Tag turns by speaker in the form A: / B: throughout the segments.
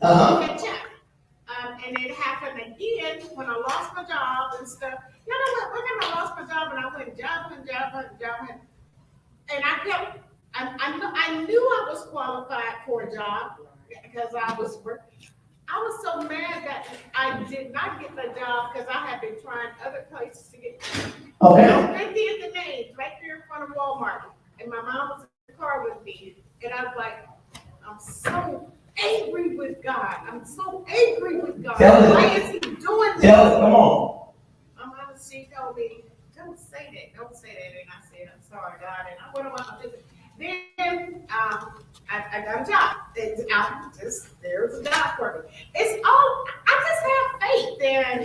A: Catch up. And it happened again when I lost my job and stuff. You know what? When I lost my job and I went job, and I knew I was qualified for a job because I was so mad that I did not get the job because I had been trying other places to get. Okay. They did the names right there in front of Walmart, and my mom was in the car with me, and I was like, I'm so angry with God. I'm so angry with God. Why is He doing this? Tell us, come on. My mom, she told me, don't say that, don't say that, and I said, I'm sorry, God, and I went on my business. Then I got a job. There's a job for me. It's all I just have faith, and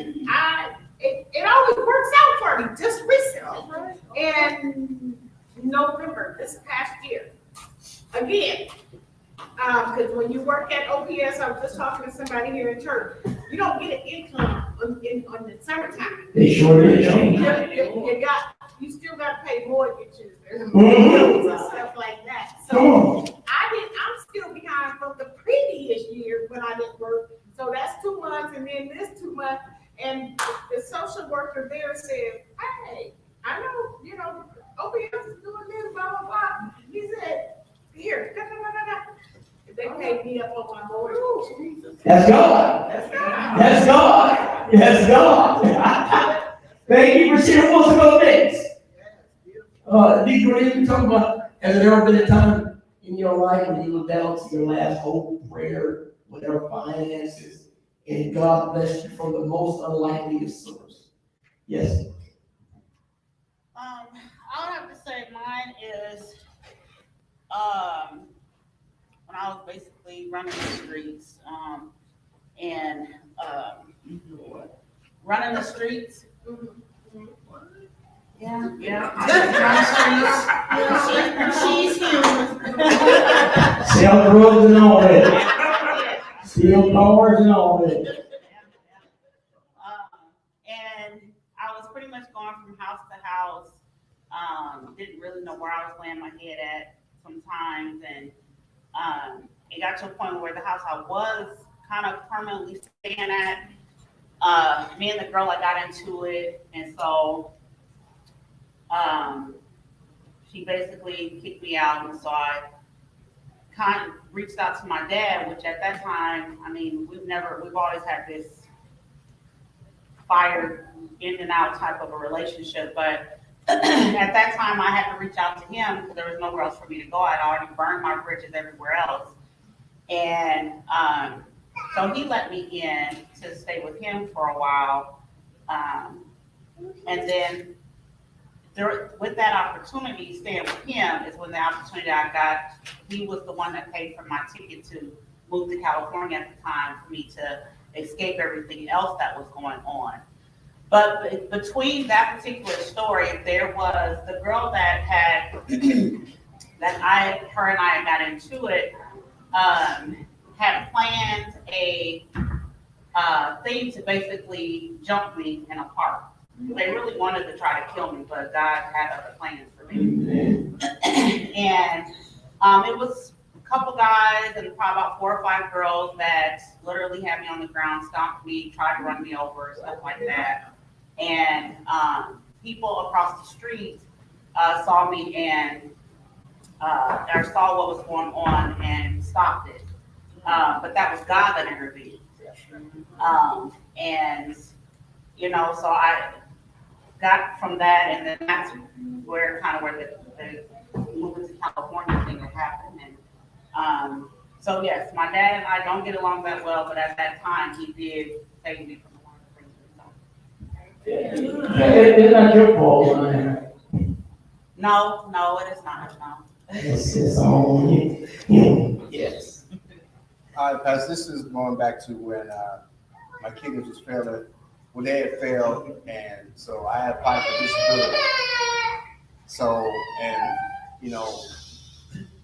A: it always works out for me. Just recently, in November this past year, again, because when you work at OPS, I was just talking to somebody here in church. You don't get an income on the summertime. They sure do. You still got to pay mortgages and stuff like that. So I'm still behind from the previous year when I didn't work. So that's 2 months, and then this 2 months, and the social worker there said, "Hey, I know, OPS is doing this, blah blah blah." He said, "Here, they paid me up on my mortgage." That's God. That's God. That's God. Thank you for sharing. What's go next? Deacon, you talking about, has there ever been a time in your life when you were down to your last hope, prayer, whatever finances, and God blessed you from the most unlikely of source? Yes.
B: I would have to say mine is when I was basically running the streets, and running the streets. Yeah. She's human.
A: Sell drugs and all that. Steal cars and all that.
B: And I was pretty much going from house to house. Didn't really know where I was laying my head at sometimes, and it got to a point where the house I was kind of permanently staying at, me and the girl, I got into it, and so she basically kicked me out, and so I kind of reached out to my dad, which at that time, I mean, we've always had this fire in and out type of a relationship, but at that time I had to reach out to him because there was nowhere else for me to go. I'd already burned my bridges everywhere else, and so he let me in to stay with him for a while, and then with that opportunity, staying with him is when the opportunity I got. He was the one that paid for my ticket to move to California at the time for me to escape everything else that was going on. But between that particular story, there was the girl that her and I got into it, had planned a thing to basically jump me in a park. They really wanted to try to kill me, but God had other plans for me. And it was a couple guys and probably about 4 or 5 girls that literally had me on the ground, stomped me, tried to run me over, stuff like that. And people across the street saw me and saw what was going on and stopped it. But that was God that intervened. And so I got from that, and then that's where the moving to California thing had happened. And so yes, my dad and I don't get along that well, but at that time he did save me from a lot of things.
A: It's not your fault, man.
B: No, it is not. No.
A: It's all you. Yes.
C: Pastor, this is going back to when my kidneys was failing. Well, they had failed, and so I had applied for disability. So, and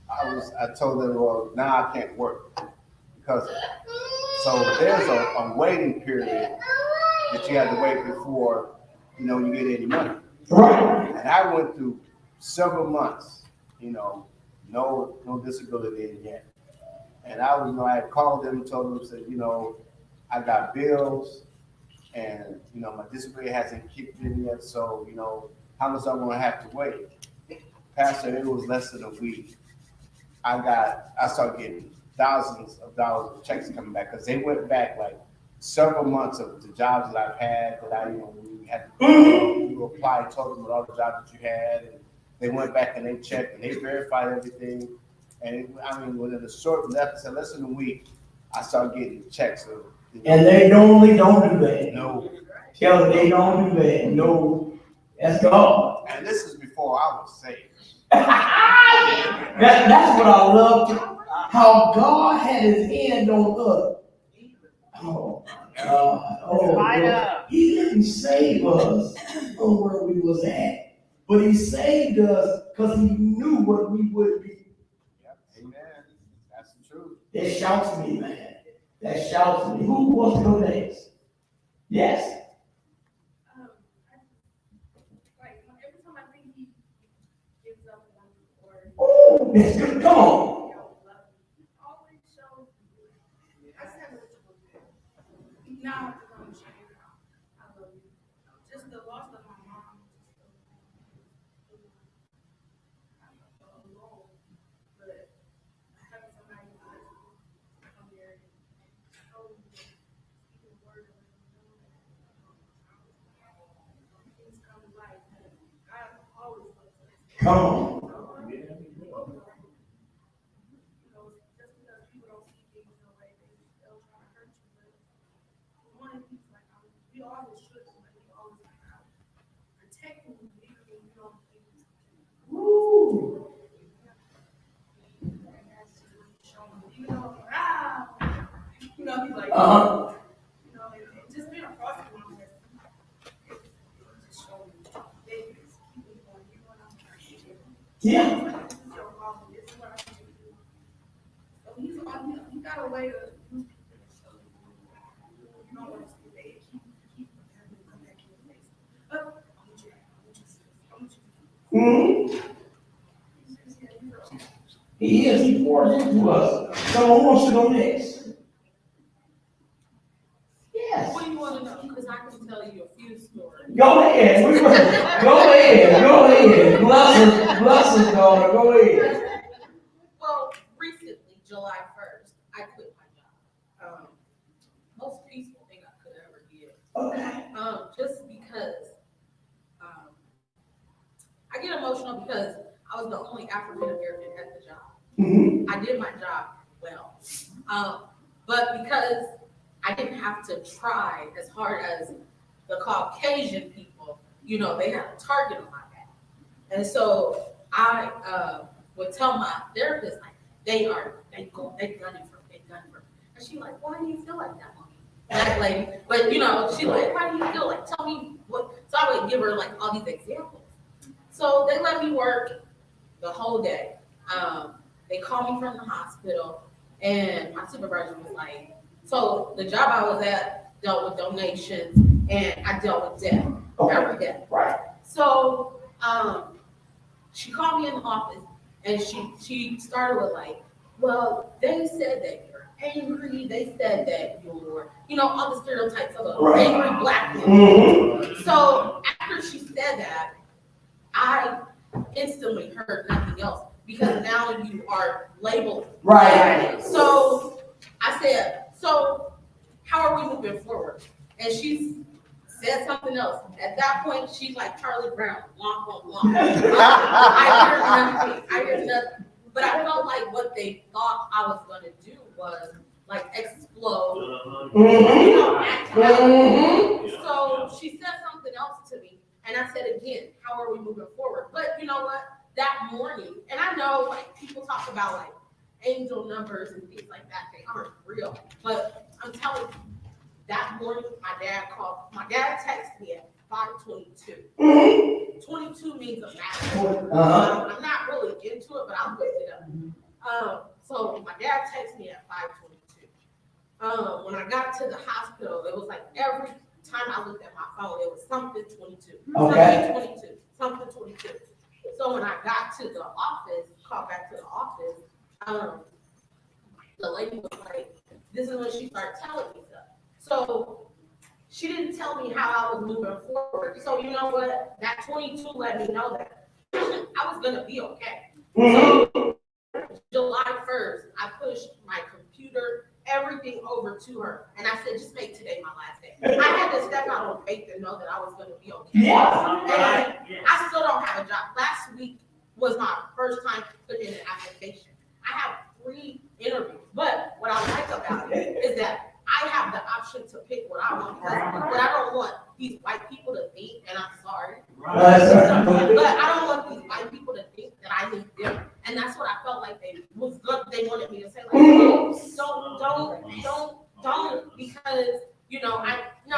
C: I told them, well, now I can't work because of that. So there's a waiting period that you have to wait before you get any money.
A: Right.
C: And I went through several months, no disability yet. And I was, I had called them and told them, said, I got bills and, my disability hasn't kicked in yet. So, how much I'm gonna have to wait? Pastor, it was less than a week. I started getting thousands of dollars of checks coming back because they went back like several months of the jobs that I've had that we had to apply, told them all the jobs that you had, and they went back and they checked and they verified everything. And within a short, less than a week, I started getting checks of.
D: And they normally don't do that.
C: No.
D: Tell them they don't do that. No, that's God.
C: And this is before I was saved.
D: That's what I love. How God had his hand on us. Oh, God. Oh, God. He didn't save us from where we was at, but he saved us because he knew what we would be.
C: Yep. Amen. That's the truth.
D: That shouts me, man. That shouts me. Who wants to go next? Yes.
E: Like every time I think he gives up on me or
D: Oh, that's good. Come on.
E: always shows me. I said what you would do. Now it's gonna change. I love you. Just the loss of my mom. I'm alone, but having somebody to come here and show me the word of things come to life. I always love this.
D: Come on.
E: Just because people don't see things the way they'll try to hurt you, but one of these, like, we always should, like, we always like, protect me, even when you don't think it's
D: Woo.
E: and that's just what he's showing me. Even though, he's like,
D: Uh-huh.
E: and just being a foster mom, it's just showing me, they just keep me going, you know what I'm trying to do.
D: Yeah.
E: This is your problem, this is what I need you to do. So he got a way to use people to show you don't want to see they keep having to come back in your face. I want you.
D: Mm-hmm. He is. He pours into us. Someone wants to go next. Yes.
E: What do you want to know? Because I can tell you a few stories.
D: Go ahead. Go ahead. Go ahead. Bless us, daughter. Go ahead.
E: Well, recently, July 1st, I quit my job. Most peaceful thing I could ever get.
D: Okay.
E: Just because I get emotional because I was the only African American at the job.
D: Mm-hmm.
E: I did my job well. But because I didn't have to try as hard as the Caucasian people, they had a target on my back. And so I would tell my therapist, like, they gunning for me. And she like, why do you feel like that, mommy? Black lady. But she like, why do you feel like, tell me what? So I would give her like all these examples. So they let me work the whole day. They called me from the hospital, and my supervisor was like, so the job I was at dealt with donations, and I dealt with death every day.
D: Right.
E: So she called me in the office, and she started with like, well, they said that you're angry. They said that you're, all the stereotypes of an angry black woman.
D: Mm-hmm.
E: So after she said that, I instantly heard nothing else because now you are labeled.
D: Right.
E: So I said, so how are we moving forward? And she said something else. At that point, she's like Charlie Brown, womp. I heard nothing. But I felt like what they thought I was going to do was like explode.
D: Mm-hmm.
E: Act out.
D: Mm-hmm.
E: So she said something else to me. And I said again, how are we moving forward? But you know what? That morning, and I know like people talk about like angel numbers and things like that, they aren't real. But I'm telling you, that morning my dad texted me at 5:22.
D: Mm-hmm.
E: 22 means a matter.
D: Uh-huh.
E: I'm not really into it, but I'll look it up. So my dad texted me at 5:22. When I got to the hospital, it was like every time I looked at my phone, it was something 22.
D: Okay.
E: Something 22. So when I got to the office, called back to the office, the lady was like, this is when she started telling me stuff. So she didn't tell me how I was moving forward. So you know what? That 22 let me know that I was gonna be okay. So July 1st, I pushed my computer, everything over to her. And I said, just make today my last day. I had to step out on faith and know that I was gonna be okay.
D: Yeah.
E: And I still don't have a job. Last week was my first time putting in an application. I have 3 interviews, but what I like about it is that I have the option to pick what I want. Because what I don't want these white people to think, and I'm sorry, but I don't want these white people to think that I need them. And that's what I felt like they wanted me to say, like, don't, because, you know,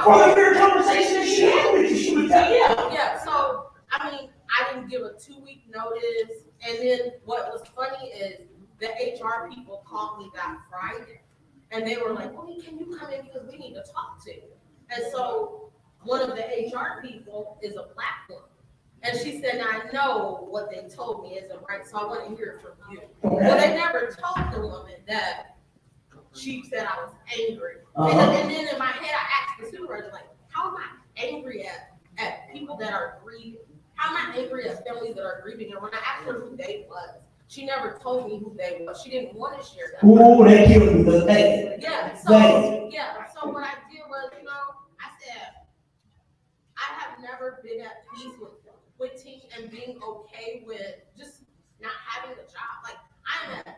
D: From your conversation that she had with you, she was telling you.
E: Yeah, so, I mean, I didn't give a 2-week notice, and then what was funny is the HR people called me that Friday, and they were like, well, can you come in because we need to talk to you. And so one of the HR people is a black woman, and she said, I know what they told me isn't right, so I want to hear it from you. Well, they never told the woman that she said I was angry. And then in my head, I asked the supervisor, like, how am I angry at people that are grieving? How am I angry at families that are grieving? And when I asked her who they was, she never told me who they was. She didn't want to share that.
D: Ooh, that killed me, the thing.
E: Yeah, so what I did was, you know, I said, I have never been at peace with quitting and being okay with just not having a job. Like, I'm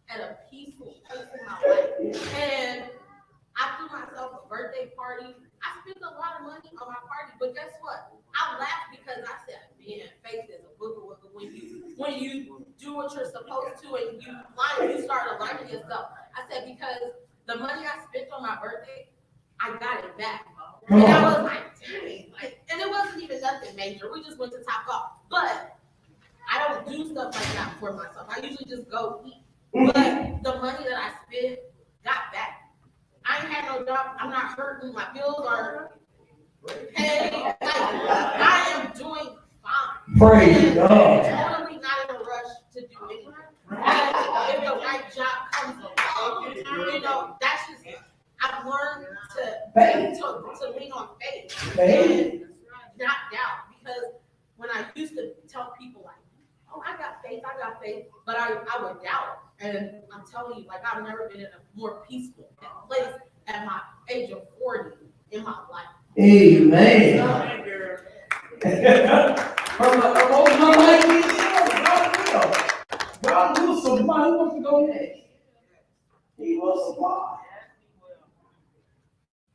E: at a peaceful place in my life. And I threw myself a birthday party. I spent a lot of money on my party, but guess what? I laughed because I said, man, faith is a booger wooger. When you do what you're supposed to and you start aligning yourself. I said, because the money I spent on my birthday, I got it back. And I was like, dang, and it wasn't even nothing major. We just went to Topgolf. But I don't do stuff like that for myself. I usually just go eat. But the money that I spent got back. I ain't had no job. I'm not hurting. My bills are paid. Like, I am doing fine.
D: Praise God.
E: Totally not in a rush to do anything. If the right job comes along, you know, that's just, I've learned to lean on faith and not doubt. Because when I used to tell people, like, oh, I got faith, but I would doubt. And I'm telling you, like, I've never been in a more peaceful place at my age of 40 in my life.
D: Amen. God will supply. Who wants to go next? He will supply.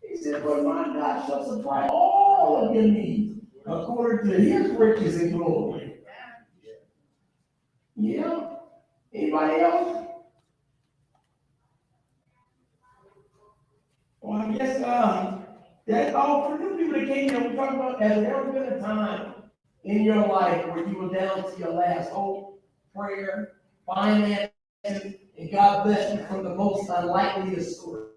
D: He said, but my God shall supply all of your needs according to his riches and glory. Yeah. Anybody else? Well, I guess that's all for new people that came here. We're talking about, has there ever been a time in your life where you were down to your last hope, prayer, finances, and God bless you from the most unlikeliest source?